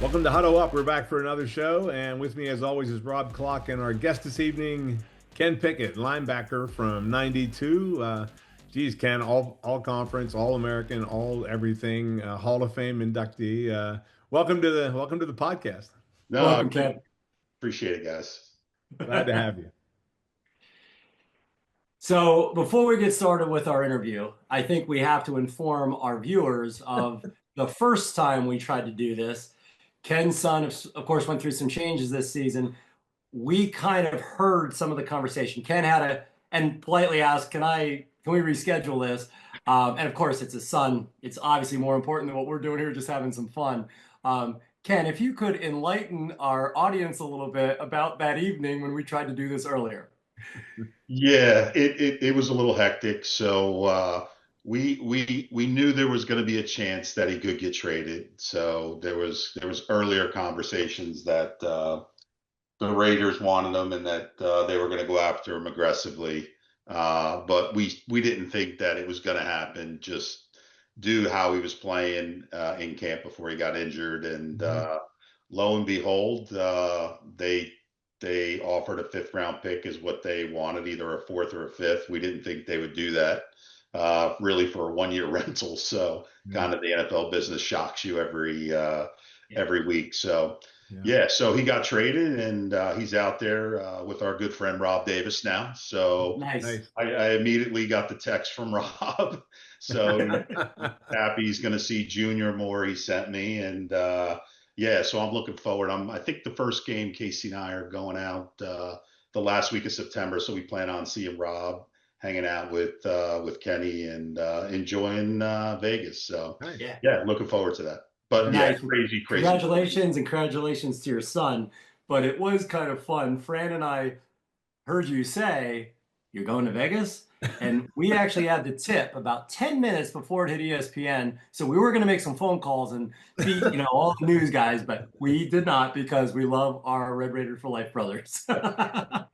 Welcome to Huddle Up. We're back for another show, and with me, as always, is Rob Clock and our guest this evening, Ken Pickett, linebacker from '92. Ken, all conference, all American, all everything, Hall of Fame inductee. Welcome to the podcast. No, Welcome, Ken. appreciate it, guys. Glad to have you. So before we get started with our interview, I think we have to inform our viewers of the first time we tried to do this. Ken's son, of course, went through some changes this season. We kind of heard some of the conversation. Ken and politely asked, can we reschedule this? And of course, it's his son. It's obviously more important than what we're doing here, just having some fun. Ken, if you could enlighten our audience a little bit about that evening when we tried to do this earlier. Yeah, it was a little hectic. So we knew there was going to be a chance that he could get traded. So there was earlier conversations that the Raiders wanted him and that they were going to go after him aggressively. But we didn't think that it was going to happen just due to how he was playing in camp before he got injured. And lo and behold, they offered a 5th round pick is what they wanted, either a 4th or a 5th. We didn't think they would do that really for a 1-year rental. So kind of the NFL business shocks you every week. So so he got traded and he's out there with our good friend Rob Davis now. So nice. I immediately got the text from Rob. So happy he's going to see Junior more. He sent me and so I'm looking forward. I think the first game, Casey and I are going out the last week of September, so we plan on seeing Rob, hanging out with Kenny, and enjoying Vegas. So looking forward to that. But nice. Crazy. Congratulations to your son. But it was kind of fun. Fran and I heard you say you're going to Vegas. And we actually had the tip about 10 minutes before it hit ESPN. So we were going to make some phone calls and beat, all the news guys, but we did not because we love our Red Raider for Life brothers. But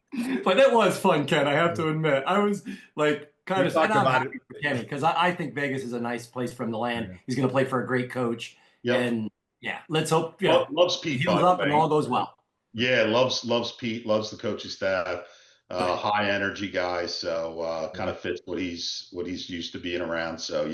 it was fun, Ken, I have to admit. I was like kind of happy for Kenny because I think Vegas is a nice place for him to land. Yeah. He's going to play for a great coach. Yep. And let's hope loves Pete, heals up and all goes well. Yeah, loves Pete, loves the coaching staff. High energy guy, so kind of fits what he's used to being around. So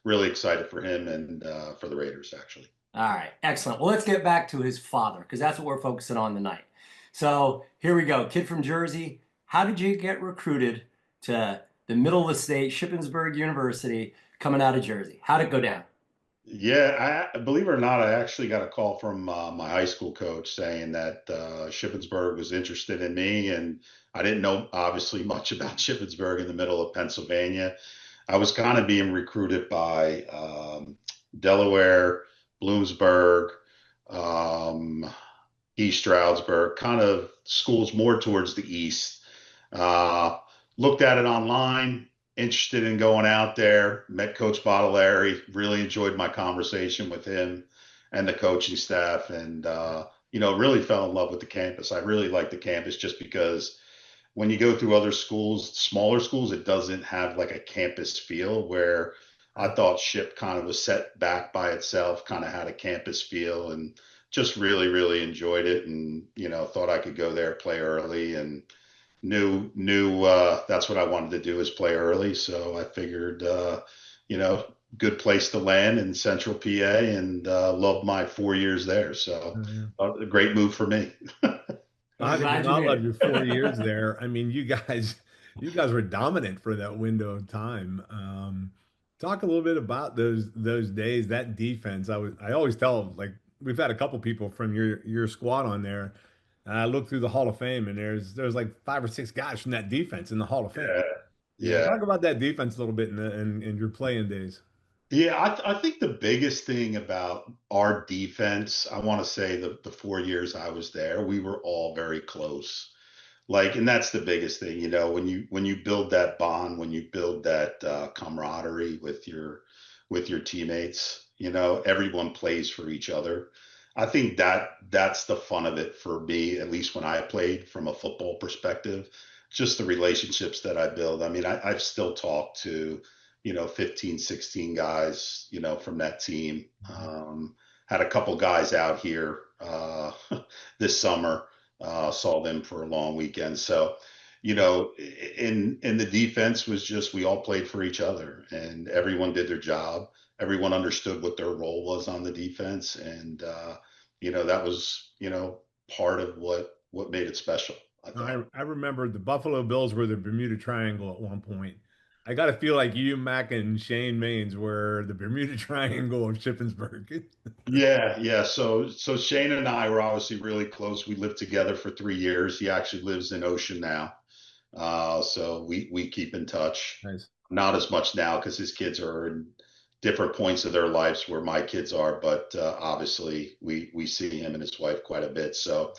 really excited for him and for the Raiders actually. All right, excellent. Well, let's get back to his father because that's what we're focusing on tonight. So here we go. Kid from Jersey. How did you get recruited to the middle of the state, Shippensburg University, coming out of Jersey? How'd it go down? Yeah, believe it or not, I actually got a call from my high school coach saying that Shippensburg was interested in me, and I didn't know obviously much about Shippensburg in the middle of Pennsylvania. I was kind of being recruited by Delaware, Bloomsburg, East Stroudsburg, kind of schools more towards the east. Looked at it online. Interested in going out there, met Coach Bottolari, really enjoyed my conversation with him and the coaching staff, and really fell in love with the campus. I really like the campus just because when you go through other schools, smaller schools, it doesn't have like a campus feel, where I thought Ship kind of was set back by itself, kind of had a campus feel, and just really, really enjoyed it, and thought I could go there, play early, and knew that's what I wanted to do, is play early. So I figured, good place to land in Central PA, and loved my 4 years there. So a great move for me. I love your 4 years there. I mean, you guys were dominant for that window of time. Talk a little bit about those days, that defense. I always tell, like, we've had a couple people from your squad on there. I look through the Hall of Fame, and there's like 5 or 6 guys from that defense in the Hall of Fame. Yeah. Talk about that defense a little bit in your playing days. Yeah, I think the biggest thing about our defense, I want to say the 4 years I was there, we were all very close. And that's the biggest thing, when you build that bond, when you build that camaraderie with your teammates, everyone plays for each other. I think that's the fun of it for me, at least when I played from a football perspective, just the relationships that I build. I mean, I've still talked to, 15, 16 guys, from that team. had a couple guys out here this summer. Saw them for a long weekend. So, in the defense was just we all played for each other, and everyone did their job. Everyone understood what their role was on the defense, and that was part of what made it special, I thought. I remember the Buffalo Bills were the Bermuda Triangle at one point. I got to feel like you, Mac, and Shane Maines were the Bermuda Triangle of Shippensburg. Yeah, yeah. So Shane and I were obviously really close. We lived together for 3 years. He actually lives in Ocean now. So we keep in touch. Nice. Not as much now because his kids are in different points of their lives where my kids are, but obviously we see him and his wife quite a bit. So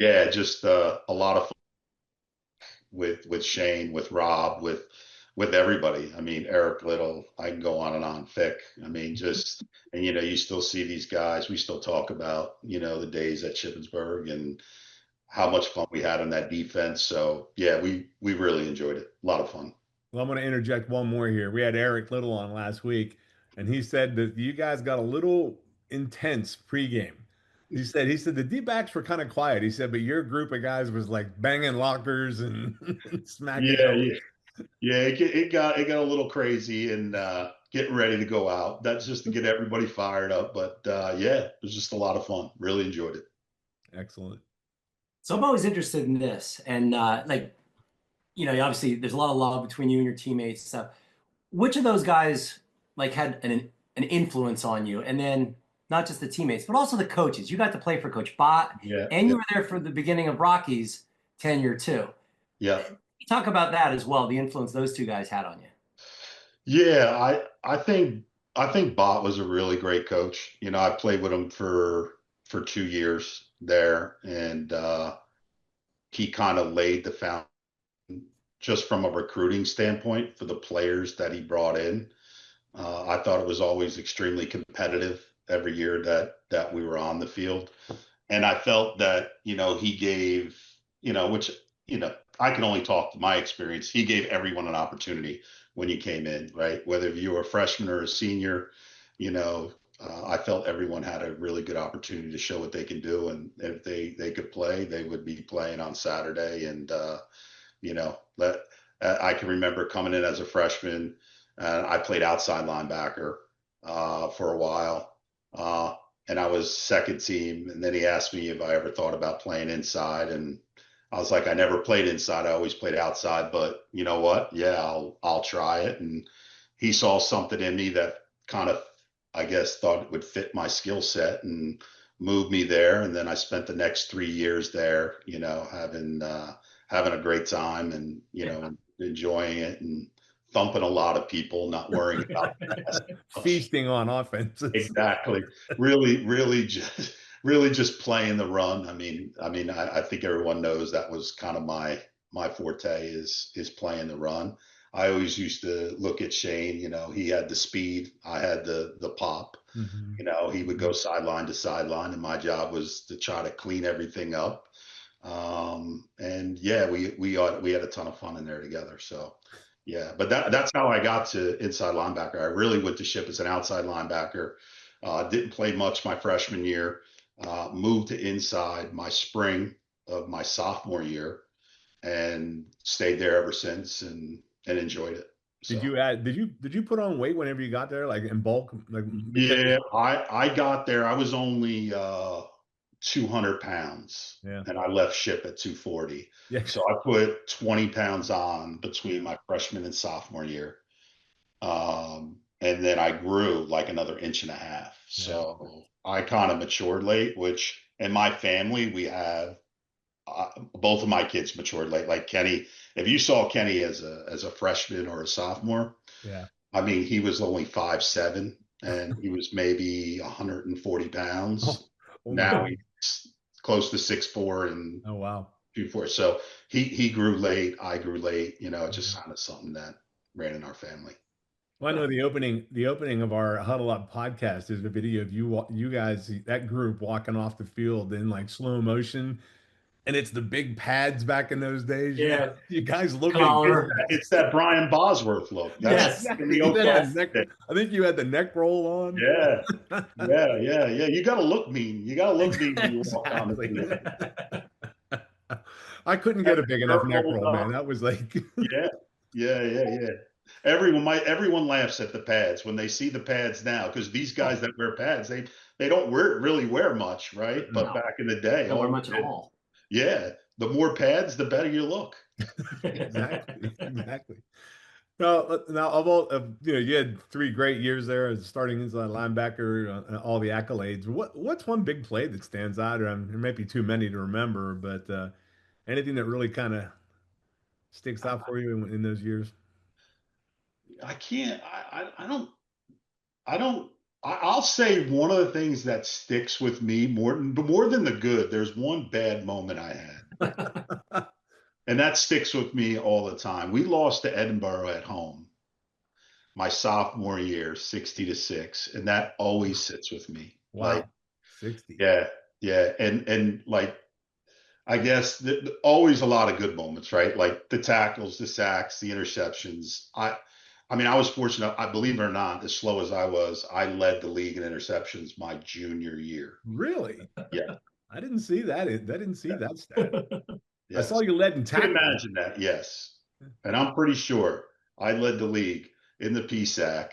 yeah, just a lot of fun with Shane, with Rob, with everybody. I mean, Eric Little, I can go on and on. Fick, I mean, just and you still see these guys. We still talk about the days at Shippensburg and how much fun we had on that defense. So yeah, we really enjoyed it. A lot of fun. Well, I'm going to interject one more here. We had Eric Little on last week, and he said that you guys got a little intense pregame. He said the D-backs were kind of quiet. He said, but your group of guys was like banging lockers and, and smacking Yeah, yeah, elbows. yeah. It got a little crazy and getting ready to go out. That's just to get everybody fired up. But yeah, it was just a lot of fun. Really enjoyed it. Excellent. So I'm always interested in this, and obviously there's a lot of love between you and your teammates and stuff. Which of those guys like had an influence on you, and then not just the teammates, but also the coaches? You got to play for Coach Bott, Yeah, and yeah, you were there for the beginning of Rocky's tenure too. yeah, Talk about that as well, the influence those two guys had on you. yeah. I think Bott was a really great coach. I played with him for 2 years there, and he kind of laid the foundation just from a recruiting standpoint for the players that he brought in. I thought it was always extremely competitive every year that we were on the field, and I felt that he gave which I can only talk to my experience. He gave everyone an opportunity when you came in, right? Whether you were a freshman or a senior, you know. I felt everyone had a really good opportunity to show what they can do, and if they could play, they would be playing on Saturday. And let I can remember coming in as a freshman, and I played outside linebacker for a while, uh, and I was second team. And then he asked me if I ever thought about playing inside, and I was like, I never played inside. I always played outside. But you know what? Yeah, I'll try it. And he saw something in me that kind of, I guess, thought it would fit my skill set and moved me there. And then I spent the next 3 years there, having a great time and enjoying it and thumping a lot of people, not worrying about that much. Feasting on offenses. Exactly. Really, really just playing the run. I think everyone knows that was kind of my forte is playing the run. I always used to look at Shane. He had the speed, I had the pop. Mhm. He would go sideline to sideline, and my job was to try to clean everything up. And yeah, we had a ton of fun in there together. So yeah, but that's how I got to inside linebacker. I really went to ship as an outside linebacker. Didn't play much my freshman year. Moved to inside my spring of my sophomore year, and stayed there ever since, and enjoyed it. Did So you add, did you put on weight whenever you got there, like in bulk? Like because yeah, I got there. I was only 200 pounds, yeah. and I left ship at 240. Yeah. So I put 20 pounds on between my freshman and sophomore year. And then I grew like another inch and a half. Yeah. So I kind of matured late, which in my family, we have both of my kids matured late. Like Kenny, if you saw Kenny as a freshman or a sophomore, Yeah. I mean, he was only 5'7", and he was maybe 140 Oh, pounds. oh my Now God. he's close to 6'4" and Oh wow. 2'4". So he grew late. I grew late. It's just Mhm. kind of something that ran in our family. Well, I know the opening of our Huddle Up podcast is a video of you guys, that group walking off the field in like slow motion. And it's the big pads back in those days. Yeah, You guys looking collar. It's that Brian Bosworth look. That's Yes. in exactly. the You had that Yes. neck. I think you had the neck roll on. Yeah, yeah. You got to look mean. You got to look mean when you walk on the Exactly. field. I couldn't Have get a the big enough shirt neck rolled roll, man. up. That was like Yeah, yeah. Everyone laughs at the pads when they see the pads now because these guys that wear pads, they don't really wear much, right? But No, back in the day, don't wear oh much at all. yeah, the more pads, the better you look. exactly, exactly. Now of all of you had 3 great years there as starting inside linebacker, all the accolades. What's one big play that stands out? Or there might be too many to remember, but anything that really kind of sticks out for you in those years? I can't. I don't. I'll say one of the things that sticks with me more than the good. There's one bad moment I had, and that sticks with me all the time. We lost to Edinburgh at home my sophomore year, 60-6, and that always sits with me. Like, Wow, 60. yeah, yeah, and like I guess always a lot of good moments, right? Like the tackles, the sacks, the interceptions. I mean, I was fortunate. I believe it or not, as slow as I was, I led the league in interceptions my junior year. Really? Yeah, I didn't see that. I didn't see that stat. I saw yes. you led in You can tackles. imagine that, yes. And I'm pretty sure I led the league in the PSAC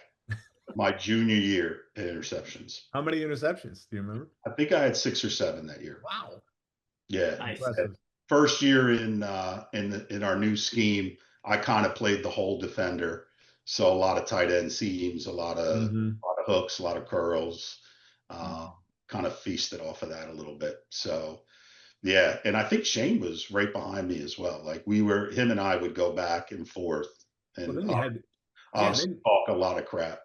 my junior year in interceptions. How many interceptions? Do you remember? I think I had 6 or 7 that year. Wow, Yeah. Nice. impressive. First year in our new scheme, I kind of played the whole defender. So a lot of tight end seams, Hmm. a lot of hooks, a lot of curls. Uh, kind of feasted off of that a little bit. So yeah, and I think Shane was right behind me as well. Like him and I would go back and forth, Well, and then you had, yeah, obviously talk a lot of crap.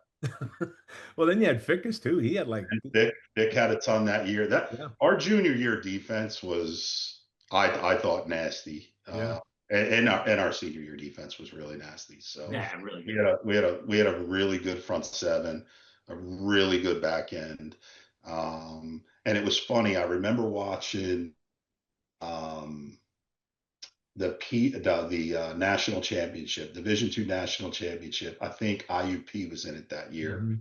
well, then you had Fickus too. He had like, And Vic had a ton that year. That yeah, our junior year defense was, I thought, nasty. yeah. And our senior year defense was really nasty. So Yeah, really we good. had a really good front seven, a really good back end. And it was funny. I remember watching um, the national championship, Division II national championship. I think IUP was in it that year, Hmm.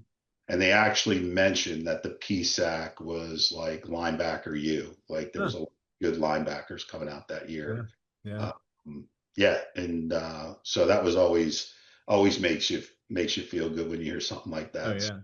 and they actually mentioned that the PSAC was like linebacker U. Like there Huh, was a good linebackers coming out that yeah, year. yeah. Um, yeah, and so that was always makes you feel good when you hear something like Oh that. yeah.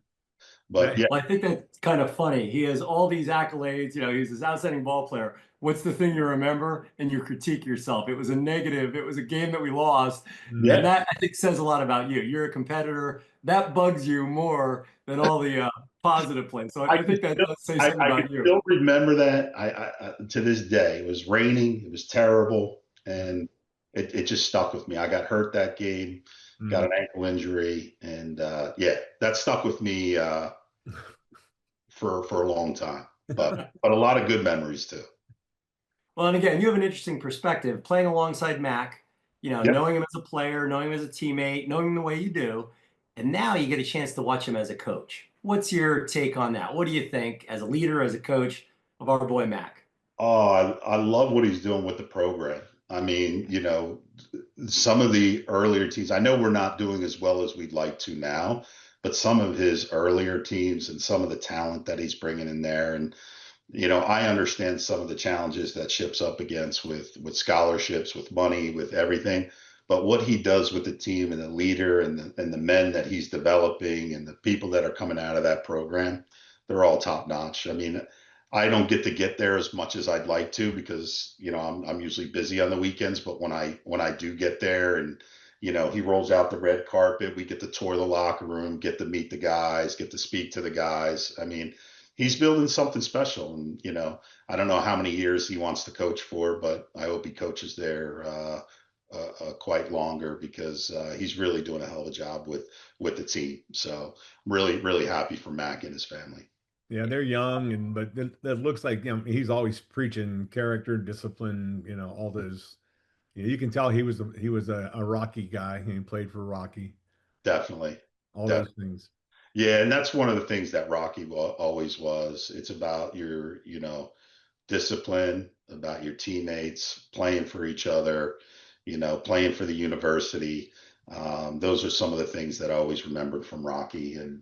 But Now, yeah, Well, I think that's kind of funny. He has all these accolades. He's this outstanding ball player. What's the thing you remember and you critique yourself? It was a negative. It was a game that we lost. And mhm. yeah, that, I think, says a lot about you. You're a competitor. That bugs you more than all the positive plays. So I I can think that still does say something I can about you. still remember that. To this day, it was raining. It was terrible, and it just stuck with me. I got hurt that game, got Mm. an ankle injury, and yeah, that stuck with me for a long time. But a lot of good memories too. Well, and again, you have an interesting perspective playing alongside Mac, Yep. knowing him as a player, knowing him as a teammate, knowing him the way you do. And now you get a chance to watch him as a coach. What's your take on that? What do you think as a leader, as a coach of our boy Mac? Oh, I love what he's doing with the program. I mean, some of the earlier teams, I know we're not doing as well as we'd like to now, but some of his earlier teams and some of the talent that he's bringing in there. And, I understand some of the challenges that ship's up against with scholarships, with money, with everything. But what he does with the team and the leader and the men that he's developing and the people that are coming out of that program, they're all top notch. I mean, I don't get there as much as I'd like to because I'm usually busy on the weekends. But when I do get there and he rolls out the red carpet, we get to tour the locker room, get to meet the guys, get to speak to the guys. I mean, he's building something special, and I don't know how many years he wants to coach for, but I hope he coaches there quite longer because he's really doing a hell of a job with the team. So I'm really really happy for Mac and his family. Yeah, they're young, but that looks like he's always preaching character, discipline. All those. You can tell he was a Rocky guy. He played for Rocky. Definitely. All those Definitely. things. Yeah, and that's one of the things that Rocky always was. It's about your, discipline, about your teammates, playing for each other, playing for the university. Those are some of the things that I always remembered from Rocky, and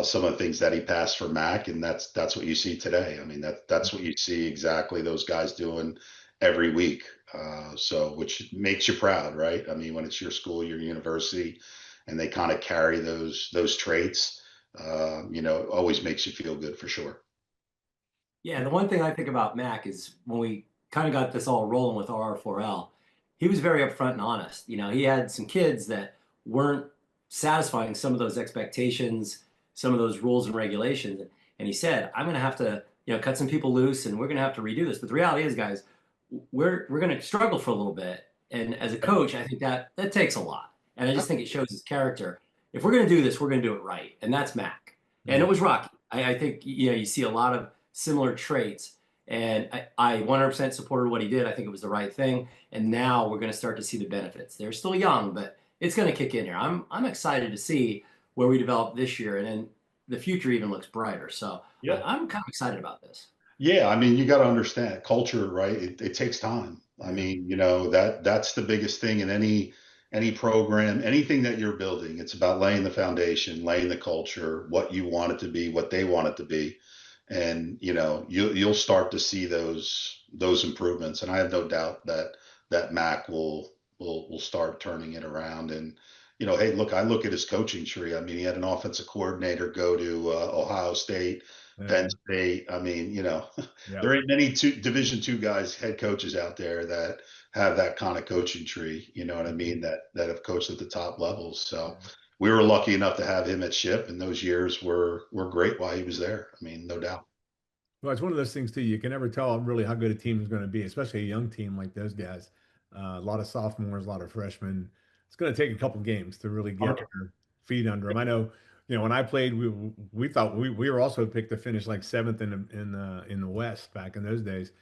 some of the things that he passed for Mac, and that's what you see today. I mean, that's what you see exactly those guys doing every week. So which makes you proud, right? I mean, when it's your school, your university, and they kind of carry those traits, always makes you feel good for sure. Yeah, the one thing I think about Mac is when we kind of got this all rolling with RR4L, he was very upfront and honest. He had some kids that weren't satisfying some of those expectations, some of those rules and regulations. And he said, I'm going to have to, cut some people loose and we're going to have to redo this. But the reality is, guys, we're going to struggle for a little bit. And as a coach, I think that takes a lot. And I just think it shows his character. If we're going to do this, we're going to do it right. And that's Mac. And it was Rocky. I think, you see a lot of similar traits. And I 100% supported what he did. I think it was the right thing. And now we're going to start to see the benefits. They're still young, but it's going to kick in here. I'm excited to see where we develop this year. And then the future even looks brighter. So yeah, I'm kind of excited about this. Yeah, I mean, you got to understand culture, right? It takes time. I mean, that's the biggest thing in any program, anything that you're building. It's about laying the foundation, laying the culture, what you want it to be, what they want it to be, and you'll start to see those improvements. And I have no doubt that Mac will start turning it around. And hey, look, I look at his coaching tree. I mean, he had an offensive coordinator go to Ohio State. Penn State. I mean, there ain't many Division II guys, head coaches out there that have that kind of coaching tree. You know what I mean? That have coached at the top levels. So we were lucky enough to have him at Ship, and those years were great while he was there. I mean, no doubt. Well, it's one of those things too. You can never tell really how good a team is going to be, especially a young team like those guys. A lot of sophomores, a lot of freshmen. It's going to take a couple games to really get their feet under them. I know, when I played, we thought we were also picked to finish like seventh in the West back in those days,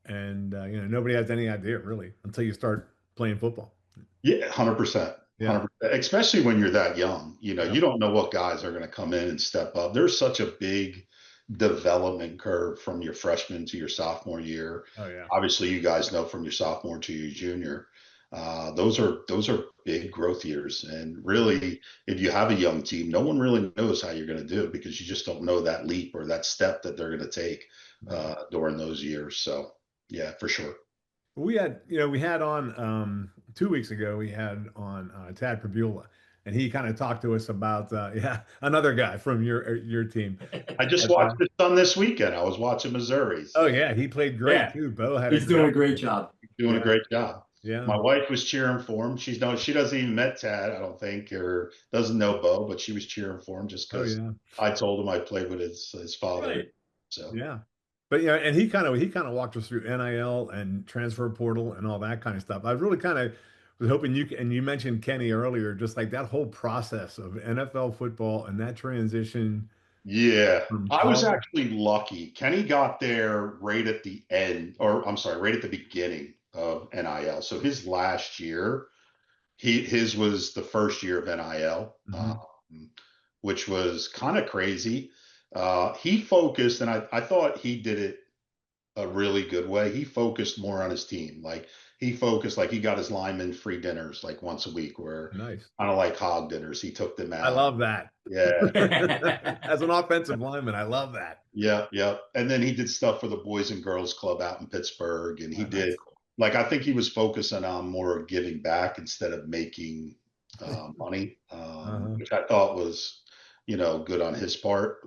and nobody has any idea really until you start playing football. Yeah, 100%. Yeah. 100%. Especially when you're that young, you don't know what guys are going to come in and step up. There's such a big development curve from your freshman to your sophomore year. Oh yeah. Obviously, you guys know from your sophomore to your junior. Those are big growth years. And really, if you have a young team, no one really knows how you're going to do it because you just don't know that leap or that step that they're going to take during those years. So yeah, for sure. We had on 2 weeks ago, we had on Tad Prabula, and he kind of talked to us about another guy from your team. I just watched his son this weekend. I was watching Missouri. So. Oh yeah, he played great too. Bo had he's doing a great job. Doing a great job. Yeah. My wife was cheering for him. She doesn't even met Tad, I don't think, or doesn't know Bo, but she was cheering for him just because I told him I played with his father. Right. So yeah. But and he kind of walked us through NIL and transfer portal and all that kind of stuff. I was really kind of was hoping you mentioned Kenny earlier, just like that whole process of NFL football and that transition. Yeah, I was actually lucky. Kenny got there right at the end, or I'm sorry, right at the beginning of NIL. So his last year, his was the first year of NIL, which was kind of crazy. He focused, and I thought he did it a really good way. He focused more on his team. Like he focused, like he got his linemen free dinners like once a week, where nice, kind of like hog dinners. He took them out. I love that. Yeah. As an offensive lineman, I love that. Yeah, yeah. And then he did stuff for the Boys and Girls Club out in Pittsburgh, and he did cool. Like I think he was focusing on more of giving back instead of making money, which I thought was good on his part.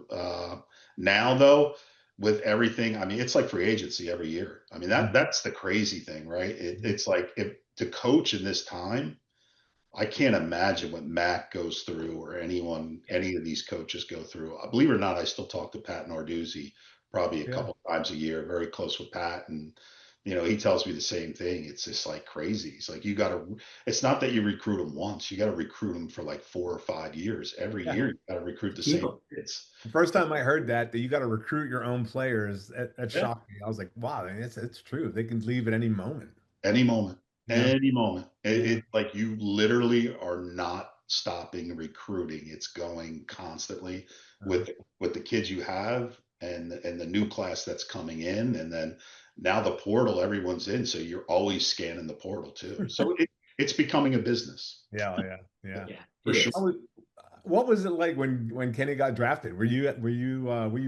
Now though, with everything, I mean, it's like free agency every year. I mean, that's the crazy thing, right? It's like if to coach in this time, I can't imagine what Mac goes through or any of these coaches go through. Believe it or not, I still talk to Pat Narduzzi probably a couple times a year, very close with Pat. And, he tells me the same thing. It's just like crazy. It's like, it's not that you recruit them once, you got to recruit them for like 4 or 5 years. Every year, you got to recruit the same kids. The first time I heard that you got to recruit your own players, that shocked me. I was like, wow, it's true. They can leave at any moment. Any moment. Any moment. It's like you literally are not stopping recruiting. It's going constantly with the kids you have and the new class that's coming in. And then Now the portal, everyone's in, so you're always scanning the portal too. So it's becoming a business. Yeah. Yeah, For it sure. is. What was it like when Kenny got drafted? Were you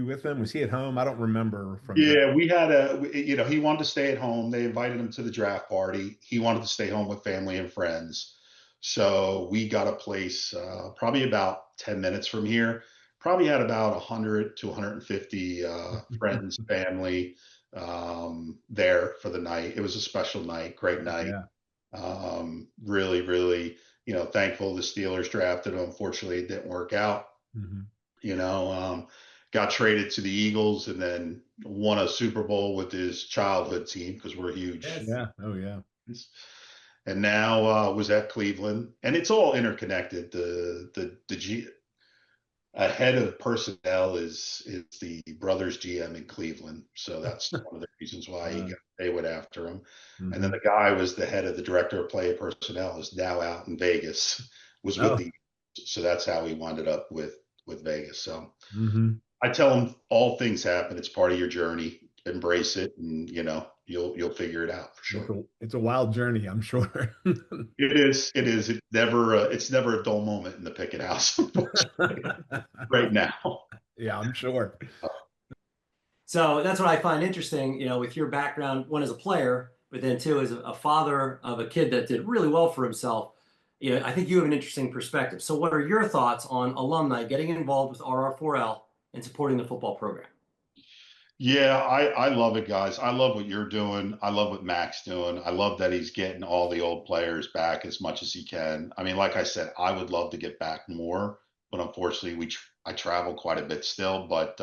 with him? Was he at home? I don't remember from draft. Yeah, he wanted to stay at home. They invited him to the draft party. He wanted to stay home with family and friends. So we got a place probably about 10 minutes from here. Probably had about 100 to 150 friends, family there for the night. It was a special night, great night. Yeah. Really, really, thankful the Steelers drafted him. Unfortunately, it didn't work out. Mhm. Got traded to the Eagles and then won a Super Bowl with his childhood team because we're huge. Yes. Yeah. Oh yeah. And now was at Cleveland, and it's all interconnected. A head of personnel is the brothers GM in Cleveland, so that's one of the reasons why they went after him. And then Mhm. the guy was the head of the director of player personnel, is now out in Vegas, was with Oh. so that's how he wound up with Vegas. So Mhm. I tell him all things happen. It's part of your journey. Embrace it, and you'll figure it out for sure. It's a wild journey, I'm sure. It is. It is. It's never a dull moment in the Pickett house right now. Yeah, I'm sure. So that's what I find interesting, with your background, one as a player, but then two as a father of a kid that did really well for himself. I think you have an interesting perspective. So what are your thoughts on alumni getting involved with RR4L and supporting the football program? Yeah, I love it, guys. I love what you're doing. I love what Mac's doing. I love that he's getting all the old players back as much as he can. I mean, like I said, I would love to get back more, but unfortunately, I travel quite a bit still. But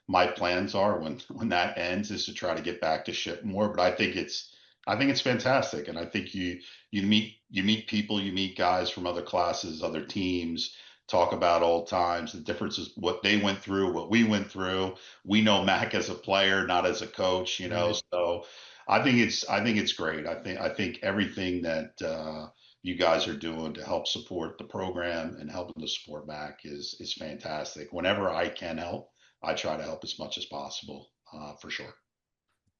my plans are when that ends is to try to get back to ship more. But I think it's fantastic, and I think you meet people, you meet guys from other classes, other teams, talk about old times, the differences, what they went through, what we went through. We know Mac as a player, not as a coach, Right. So I think it's great. I think everything that you guys are doing to help support the program and helping to support Mac is fantastic. Whenever I can help, I try to help as much as possible, for sure.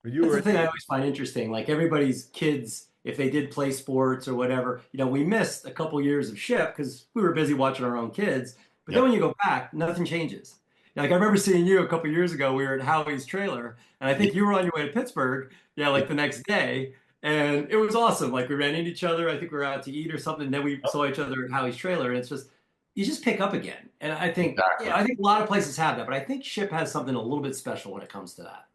You That's the were thing I always find interesting. Like everybody's kids, if they did play sports or whatever, we missed a couple years of ship because we were busy watching our own kids. But then Yep. when you go back, nothing changes. Like I remember seeing you a couple years ago. We were at Howie's trailer, and I Yeah. think you were on your way to Pittsburgh. Yeah, like the next day, and it was awesome. Like we ran into each other. I think we were out to eat or something. And then we saw each other at Howie's trailer, and it's just you just pick up again. And I think, Exactly. I think a lot of places have that, but I think Ship has something a little bit special when it comes to that.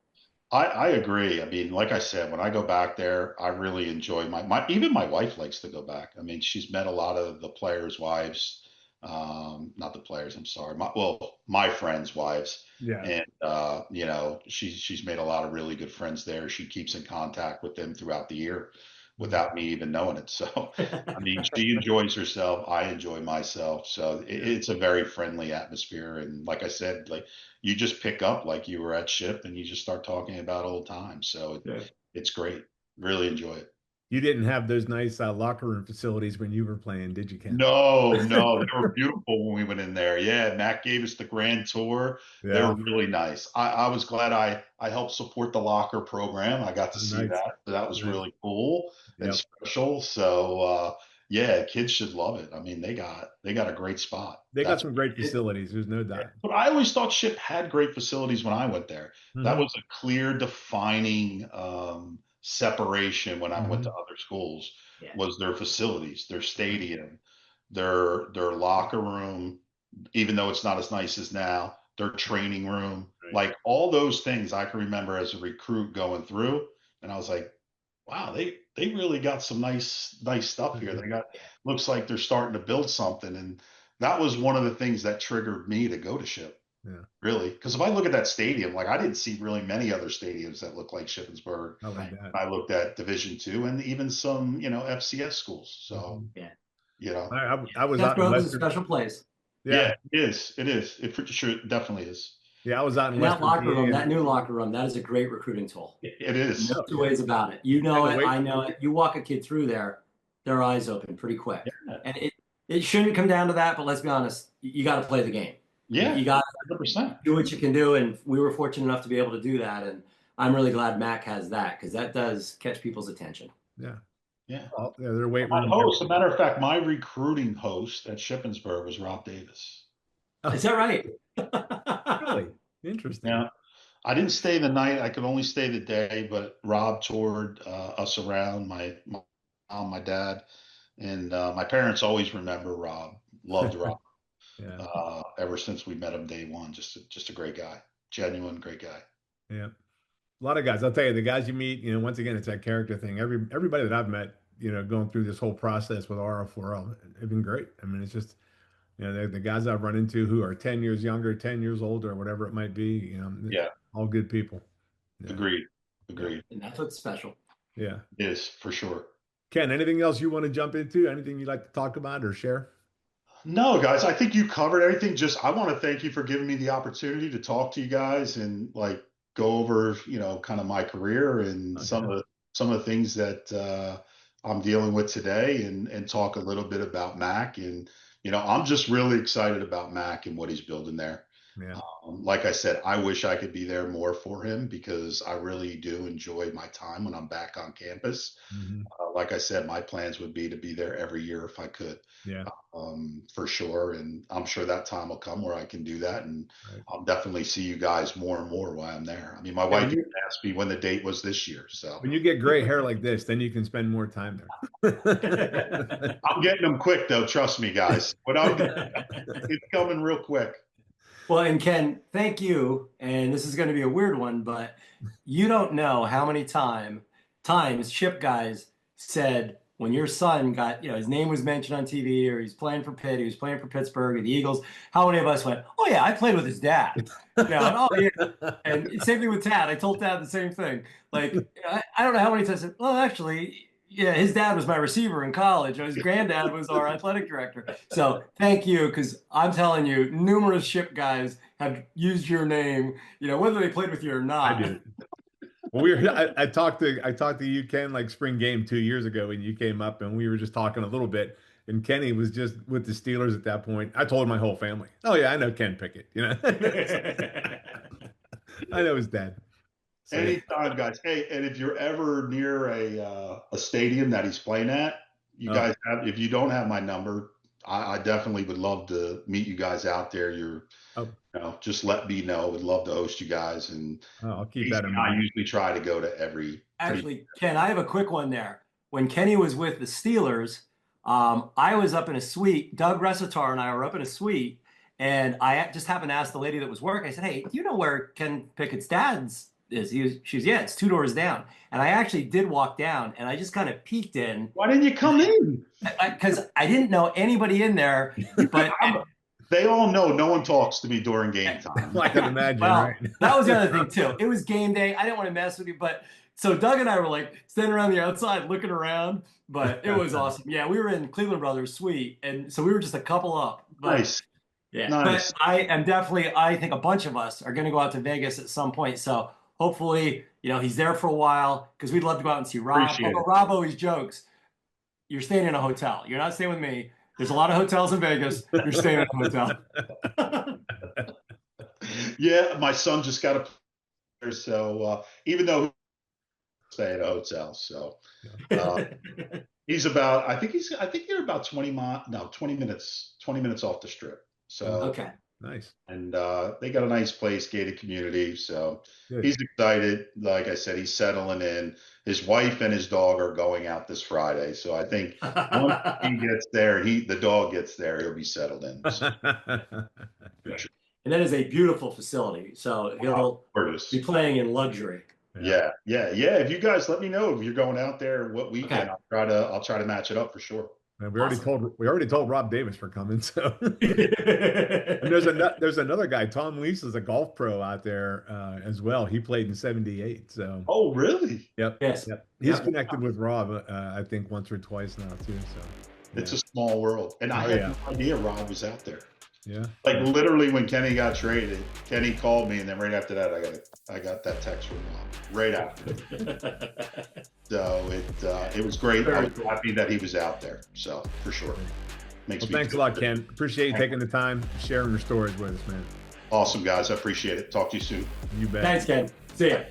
I agree. I mean, like I said, when I go back there, I really enjoy even my wife likes to go back. I mean, she's met a lot of the players' wives, not the players, I'm sorry. My friends' wives. Yeah. And she's made a lot of really good friends there. She keeps in contact with them throughout the year without me even knowing it. So, I mean, she enjoys herself. I enjoy myself. So it's a very friendly atmosphere. And like I said, like you just pick up like you were at Ship and you just start talking about old times. So Yeah. it's great. Really enjoy it. You didn't have those nice locker room facilities when you were playing, did you, Ken? No, no, they were beautiful when we went in there. Yeah, Matt gave us the grand tour. They Yeah. were really nice. I was glad I helped support the locker program. I got to see Nice. that. So that was Nice. really cool and Yep. special. So yeah, kids should love it. I mean, they got a great spot. They got That's some great it. facilities. There's no doubt. But I always thought Ship had great facilities when I went there. That Hmm. was a clear defining separation when I went to Hmm. other schools Yeah. was their facilities, their stadium, their locker room, even though it's not as nice as now, their training room, Right. like all those things I can remember as a recruit going through. And I was like, wow, they really got some nice stuff here. They got looks like they're starting to build something. And that was one of the things that triggered me to go to Ship, Yeah. really. Because if I look at that stadium, like I didn't see really many other stadiums that look like Shippensburg. I like Right. that. I looked at Division II and even some, FCS schools. So, Mhm. Yeah. you know, I was out in Death is a Western. special place. Yeah. yeah, it is. It is. It pretty sure it definitely is. Yeah. I was out in And that Western locker room, PA. that new locker room, that is a great recruiting tool. It is. No two ways about it. You know And the it, way, I know it. You walk a kid through there, their eyes open pretty quick. Yeah. And it shouldn't come down to that, but let's be honest, you got to play the game. Yeah. You got to 100%. do what you can do, and we were fortunate enough to be able to do that. And I'm really glad Mac has that, because that does catch people's attention. Yeah. Yeah. Well, yeah, their weight My room. host, as a matter of fact, my recruiting host at Shippensburg was Rob Davis. Is that right? Really interesting. Yeah. I didn't stay the night. I could only stay the day, but Rob toured us around, my mom, my dad, and my parents always remember Rob. Loved Rob. Yeah. Ever since we met him day one. Just a great guy. Genuine great guy. Yeah. A lot of guys, I'll tell you, the guys you meet, once again, it's that character thing. Everybody that I've met, going through this whole process with RO4L, have been great. I mean, it's just, the guys I've run into who are 10 years younger, 10 years older, whatever it might be, Yeah. all good people. Yeah. Agreed. And that's what's special. Yeah. It is, for sure. Ken, anything else you want to jump into? Anything you'd like to talk about or share? No, guys, I think you covered everything. Just, I want to thank you for giving me the opportunity to talk to you guys and go over, kind of my career and some of the things that I'm dealing with today, and talk a little bit about Mac. And, I'm just really excited about Mac and what he's building there. Yeah. Like I said, I wish I could be there more for him, because I really do enjoy my time when I'm back on campus. Mm-hmm. Like I said, my plans would be to be there every year if I could. Yeah. For sure. And I'm sure that time will come where I can do that. And I'll definitely see you guys more and more while I'm there. I mean, my wife asked me when the date was this year. So when you get gray hair like this, then you can spend more time there. I'm getting them quick though. Trust me, guys. It's coming real quick. Well, and Ken, thank you. And this is going to be a weird one, but you don't know how many times Chip guys said, when your son got, his name was mentioned on TV, or he's playing for Pitt, he was playing for Pittsburgh or the Eagles, how many of us went, oh yeah, I played with his dad. And same thing with Tad. I told Tad the same thing. I don't know how many times I said, well, actually, yeah, his dad was my receiver in college. His granddad was our athletic director. So thank you, because I'm telling you, numerous Ship guys have used your name, whether they played with you or not. I did. Well, I talked to you, Ken, spring game 2 years ago, when you came up, and we were just talking a little bit, and Kenny was just with the Steelers at that point. I told my whole family, oh yeah, I know Ken Pickett, I know his dad. So, anytime, guys. Hey, and if you're ever near a stadium that he's playing at, you guys have, if you don't have my number, I definitely would love to meet you guys out there. Just let me know. Would love to host you guys. And I'll keep that in mind. I usually try to go to every. Actually, Ken, I have a quick one there. When Kenny was with the Steelers, I was up in a suite. Doug Resitar and I were up in a suite, and I just happened to ask the lady that was working. I said, hey, do you know where Ken Pickett's dad's is? She was, yeah, it's 2 doors down. And I actually did walk down, and I just kind of peeked in. Why didn't you come in? Because I didn't know anybody in there. But they all know no one talks to me during game time. I can imagine. Well, right? That was the other thing too. It was game day. I didn't want to mess with you, but so Doug and I were standing around the outside looking around. But it was awesome. Yeah, we were in Cleveland Brothers suite, and so we were just a couple up. But, nice. Yeah, nice. But I am definitely. I think a bunch of us are going to go out to Vegas at some point. So hopefully, he's there for a while, because we'd love to go out and see Rob. But Rob always jokes, "You're staying in a hotel. You're not staying with me. There's a lot of hotels in Vegas. You're staying in a hotel." Yeah, my son just got a place, so even though he stay at a hotel, so he's about. I think you're about 20 minutes off the strip. So okay. Nice. And they got a nice place, gated community. So Good. He's excited. Like I said, he's settling in. His wife and his dog are going out this Friday. So I think once he gets there, the dog gets there, he'll be settled in. So. And that is a beautiful facility. So he'll be playing in luxury. Yeah. If you guys let me know if you're going out there what weekend, okay. I'll try to match it up for sure. And we already told Rob Davis for coming. So and there's another guy, Tom Leese, is a golf pro out there as well. He played in '78. So oh really? Yep. Yes. Yep. He's connected with Rob I think once or twice now too. So it's a small world, and I had no idea Rob was out there. Yeah. Literally when Kenny got traded, Kenny called me, and then right after that I got that text from Rob right after. So it was great. I was happy that he was out there. So for sure. Thanks a lot, Ken. Appreciate you taking the time, sharing your stories with us, man. Awesome, guys. I appreciate it. Talk to you soon. You bet. Thanks, Ken. See ya.